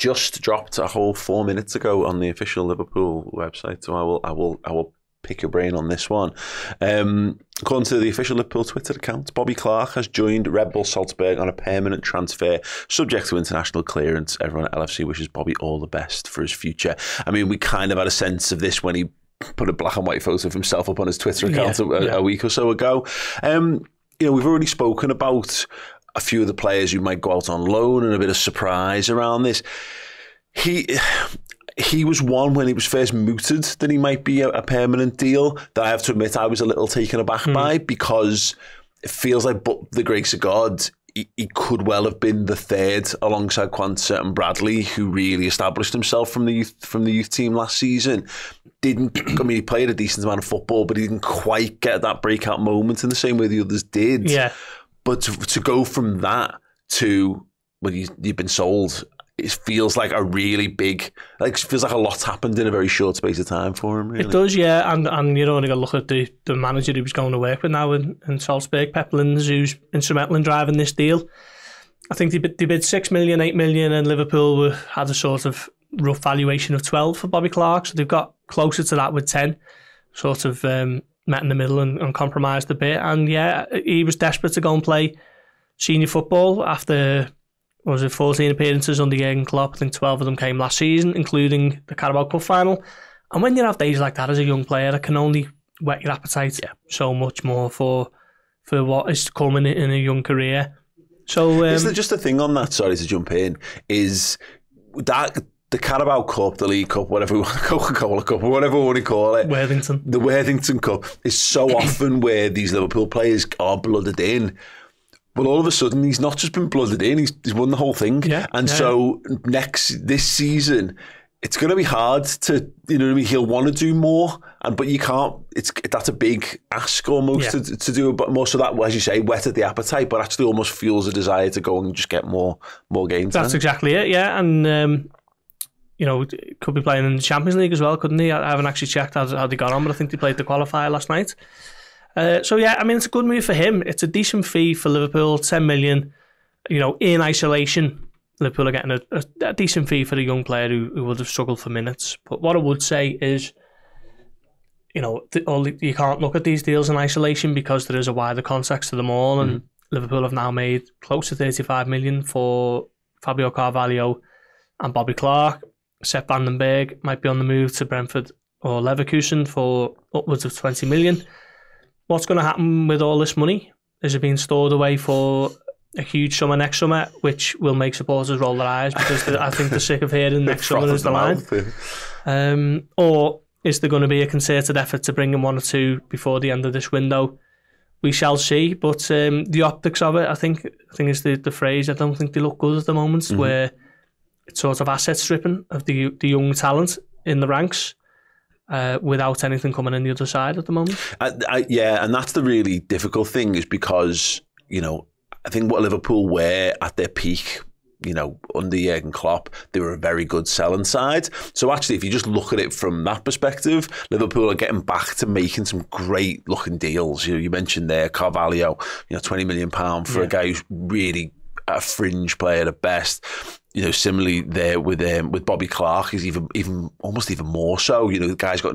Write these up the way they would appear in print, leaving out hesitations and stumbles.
just dropped a whole 4 minutes ago on the official Liverpool website, so I will pick your brain on this one. According to the official Liverpool Twitter account, Bobby Clark has joined Red Bull Salzburg on a permanent transfer, subject to international clearance. Everyone at LFC wishes Bobby all the best for his future. I mean, we kind of had a sense of this when he put a black and white photo of himself up on his Twitter account a week or so ago. We've already spoken about a few of the players who might go out on loan and a bit of surprise around this. He was one when he was first mooted that he might be a permanent deal that I have to admit I was a little taken aback by, because it feels like, but the grace of God, he could well have been the third alongside Quansah and Bradley, who really established himself from the youth team last season. He played a decent amount of football, but he didn't quite get that breakout moment in the same way the others did. Yeah. But to go from that to, well, you've been sold, it feels like a really big, it feels like a lot's happened in a very short space of time for him, really. It does, yeah. And you only got to look at the manager he was going to work with now in Salzburg, Pep Linders, who's instrumental in driving this deal. I think they bid 6 million, 8 million, and Liverpool had a sort of rough valuation of 12 for Bobby Clark. So they've got closer to that with 10, sort of met in the middle and compromised a bit. And yeah, he was desperate to go and play senior football after, 14 appearances under Jurgen Klopp. I think 12 of them came last season, including the Carabao Cup final. And when you have days like that as a young player, it can only whet your appetite so much more for what is coming in a young career. So isn't there just a thing on that, sorry to jump in, is that the Carabao Cup, the League Cup, whatever we want, Coca-Cola Cup, or whatever we want to call it, the Worthington Cup, is so often where these Liverpool players are blooded in. Well, all of a sudden, he's not just been blooded in, he's won the whole thing. So this season, it's going to be hard to, he'll want to do more, but you can't, that's a big ask almost to do but more. So that, as you say, whetted the appetite, but actually almost fuels a desire to go and just get more games. That's exactly it, yeah. And, could be playing in the Champions League as well, couldn't he? I haven't actually checked how they got on, but I think they played the qualifier last night. So yeah, I mean, it's a good move for him. It's a decent fee for Liverpool, 10 million. In isolation, Liverpool are getting a decent fee for a young player who would have struggled for minutes. But what I would say is, you can't look at these deals in isolation because there is a wider context to them all. And Liverpool have now made close to 35 million for Fabio Carvalho and Bobby Clark. Sepp Vandenberg might be on the move to Brentford or Leverkusen for upwards of 20 million. What's going to happen with all this money? Is it being stored away for a huge summer next summer, which will make supporters roll their eyes because I think they're sick of hearing next summer is the line? Or is there going to be a concerted effort to bring in one or two before the end of this window? We shall see. But the optics of it, I think is the phrase. I don't think they look good at the moment, where it's sort of asset stripping of the young talent in the ranks. Without anything coming in the other side at the moment. And that's the really difficult thing, is because, I think what Liverpool were at their peak, under Jurgen Klopp, they were a very good selling side. So actually, if you just look at it from that perspective, Liverpool are getting back to making some great looking deals. You mentioned there Carvalho, £20 million for a guy who's really a fringe player at best. Similarly there with Bobby Clark, he's even almost even more so. The guy's got,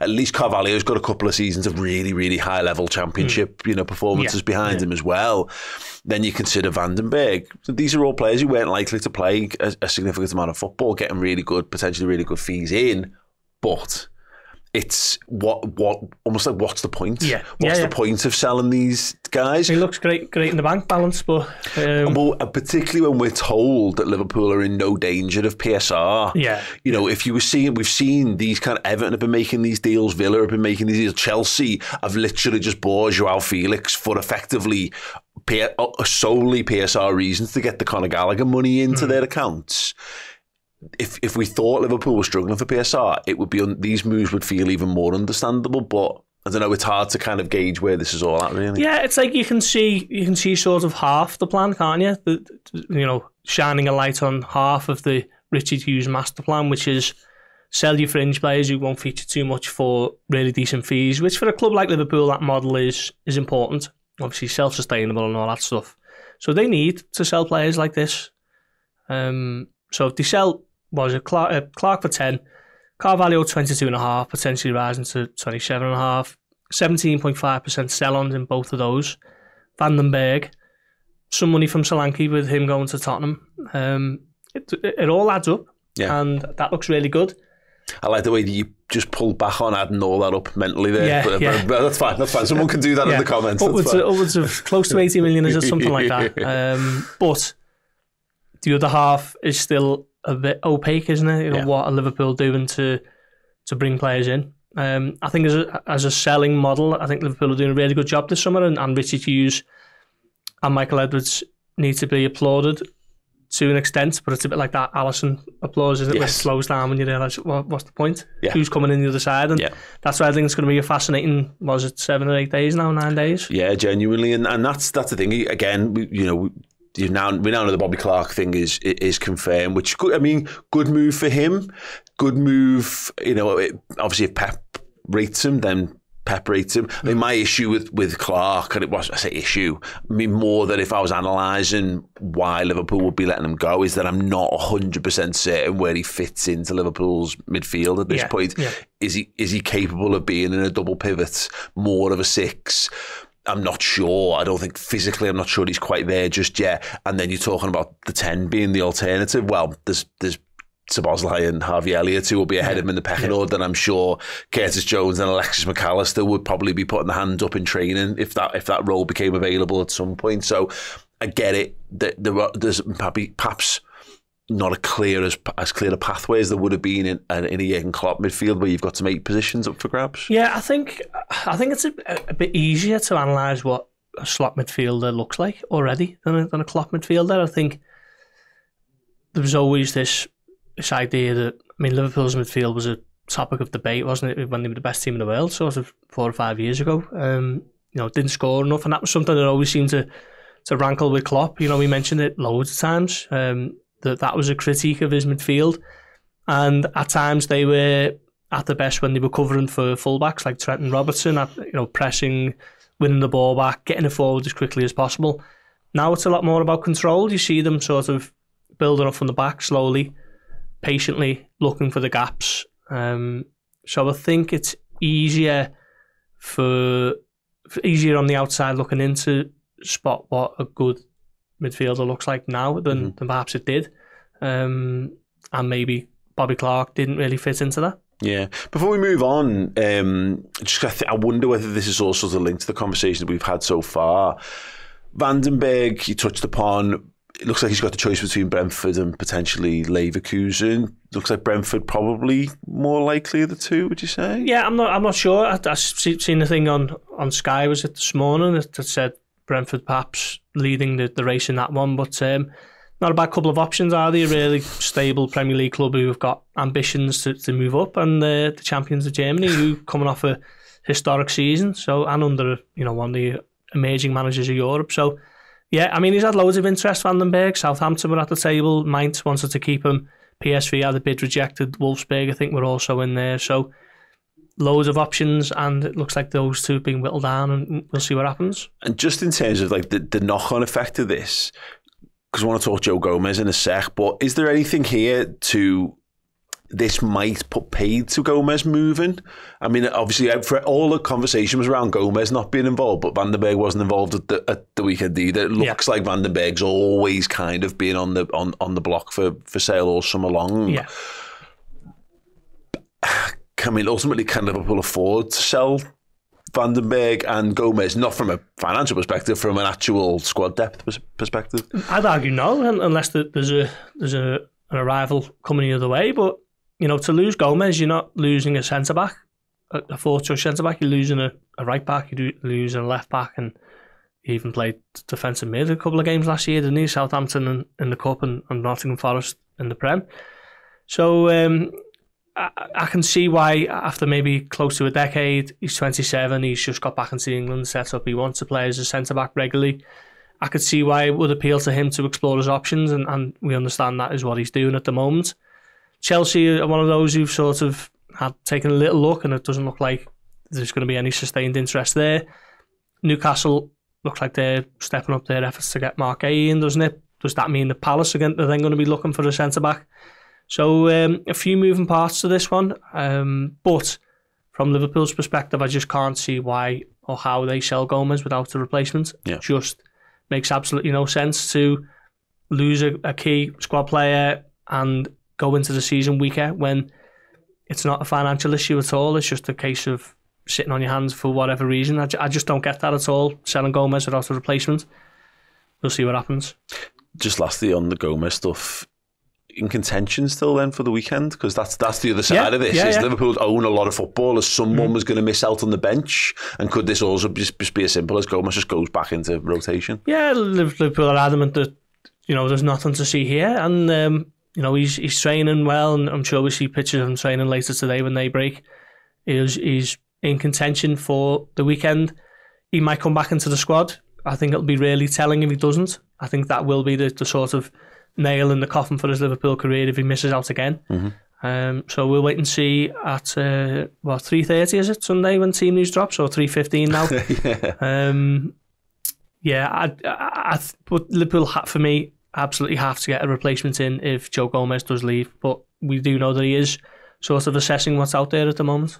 at least Carvalho's got a couple of seasons of really, really high level championship, performances behind him as well. Then you consider Vandenberg. So these are all players who weren't likely to play a significant amount of football, getting really good, potentially really good fees in, but it's almost like, what's the point? What's the point of selling these guys? He looks great in the bank balance, but particularly when we're told that Liverpool are in no danger of PSR. If you were seeing, we've seen these kind of, Everton have been making these deals, Villa have been making these deals, Chelsea have literally just bought Joao Felix for effectively solely PSR reasons to get the Conor Gallagher money into their accounts. If we thought Liverpool was struggling for PSR, it would be these moves would feel even more understandable. But I don't know, it's hard to kind of gauge where this is all at, really. Yeah, it's like you can see sort of half the plan, can't you? Shining a light on half of the Richard Hughes master plan, which is sell your fringe players who won't feature too much for really decent fees. Which for a club like Liverpool, that model is important. Obviously, self-sustainable and all that stuff. So they need to sell players like this. So if they sell, Clark for 10, Carvalho 22.5, potentially rising to 27.5, 17.5% sell-ons in both of those. Van den Berg, some money from Solanke with him going to Tottenham. It all adds up, and that looks really good. I like the way that you just pulled back on adding all that up mentally there. But that's fine. Someone can do that in the comments. Upwards of close to 80 million, is it something like that? But the other half is still a bit opaque, isn't it? What are Liverpool doing to bring players in? I think as a selling model, I think Liverpool are doing a really good job this summer, and Richie Hughes and Michael Edwards need to be applauded to an extent, but it's a bit like that Alisson applause, isn't it? When it slows down when you realise, what's the point? Who's coming in the other side? And that's why I think it's going to be a fascinating, 7 or 8 days now, 9 days? Yeah, genuinely. And that's the thing. Again, we now know the Bobby Clark thing is confirmed, which good move for him. Good move, obviously if Pep rates him, then Pep rates him. I mean, my issue with Clark, and I say issue, more that if I was analysing why Liverpool would be letting him go, is that I'm not 100% certain where he fits into Liverpool's midfield at this point. Yeah. Is he capable of being in a double pivot, more of a 6? I'm not sure. I don't think physically, I'm not sure he's quite there just yet. And then you're talking about the 10 being the alternative. Well, there's Szoboszlai and Harvey Elliott who will be ahead of him in the pecking order, and I'm sure Curtis Jones and Alexis McAllister would probably be putting their hand up in training if that role became available at some point. So I get it. There's perhaps not as clear a pathway as there would have been in a Jurgen Klopp midfield where you've got some 8 positions up for grabs. Yeah, I think it's a bit easier to analyse what a slot midfielder looks like already than a Klopp midfielder. I think there was always this idea that, Liverpool's midfield was a topic of debate, wasn't it, when they were the best team in the world, sort of 4 or 5 years ago. Didn't score enough, and that was something that always seemed to rankle with Klopp. We mentioned it loads of times, that was a critique of his midfield, and at times they were at the best when they were covering for fullbacks like Trent and Robertson, pressing, winning the ball back, getting it forward as quickly as possible. Now it's a lot more about control. You see them sort of building up from the back slowly, patiently, looking for the gaps. So I think it's easier on the outside looking in to spot what a good midfielder looks like now than perhaps it did. And maybe Bobby Clark didn't really fit into that. Yeah. Before we move on, I wonder whether this is also linked to the conversation that we've had so far. Van den Berg, you touched upon. It looks like he's got the choice between Brentford and potentially Leverkusen. Looks like Brentford probably more likely of the two, would you say? Yeah, I'm not sure. I've seen a thing on Sky, was it this morning, that said Brentford perhaps leading the race in that one, but not a bad couple of options, are they? A really stable Premier League club who have got ambitions to move up, and the champions of Germany who coming off a historic season, and under one of the emerging managers of Europe. So yeah, he's had loads of interest. Van den Berg, Southampton were at the table, Mainz wanted to keep him, PSV had a bid rejected, Wolfsburg I think were also in there. So loads of options, and it looks like those two have been whittled down, and we'll see what happens. And just in terms of the knock-on effect of this, because I want to talk Joe Gomez in a sec, but is there anything here this might put paid to Gomez moving? Obviously, for all the conversation was around Gomez not being involved, but Van den Berg wasn't involved at the weekend either. It looks like Van den Berg's always kind of been on the block for sale all summer long. Yeah. Ultimately, can Liverpool afford to sell Van den Berg and Gomez, not from a financial perspective, from an actual squad depth perspective? I'd argue no, unless there's an arrival coming the other way. But to lose Gomez, you're not losing a centre back, a fourth-choice centre back. You're losing a right back. You're losing a left back, and he even played defensive mid a couple of games last year, didn't he? Southampton in the Cup and Nottingham Forest in the Prem. So I can see why, after maybe close to a decade, he's 27, he's just got back into England set up, he wants to play as a centre-back regularly. I could see why it would appeal to him to explore his options, and we understand that is what he's doing at the moment. Chelsea are one of those who've sort of had taken a little look, and it doesn't look like there's going to be any sustained interest there. Newcastle looks like they're stepping up their efforts to get Mark A in, doesn't it? does that mean that Palace are then going to be looking for a centre-back? So a few moving parts to this one. But from Liverpool's perspective, I just can't see why or how they sell Gomez without a replacement. Yeah. It just makes absolutely no sense to lose a key squad player and go into the season weaker when it's not a financial issue at all. It's just a case of sitting on your hands for whatever reason. I just don't get that at all, selling Gomez without a replacement. We'll see what happens. Just lastly on the Gomez stuff, in contention still then for the weekend? Because that's the other side of this. Liverpool own a lot of football. Someone was going to miss out on the bench, and could this also just be as simple as Gomez just goes back into rotation? Yeah, Liverpool are adamant that there's nothing to see here, and he's training well, and I'm sure we see pictures of him training later today when they break. He's in contention for the weekend. He might come back into the squad. I think it'll be really telling if he doesn't. I think that will be the sort of nail in the coffin for his Liverpool career if he misses out again. So we'll wait and see at 3:30 is it Sunday when team news drops, or 3:15 now? But Liverpool for me absolutely have to get a replacement in if Joe Gomez does leave. But we do know that he is sort of assessing what's out there at the moment.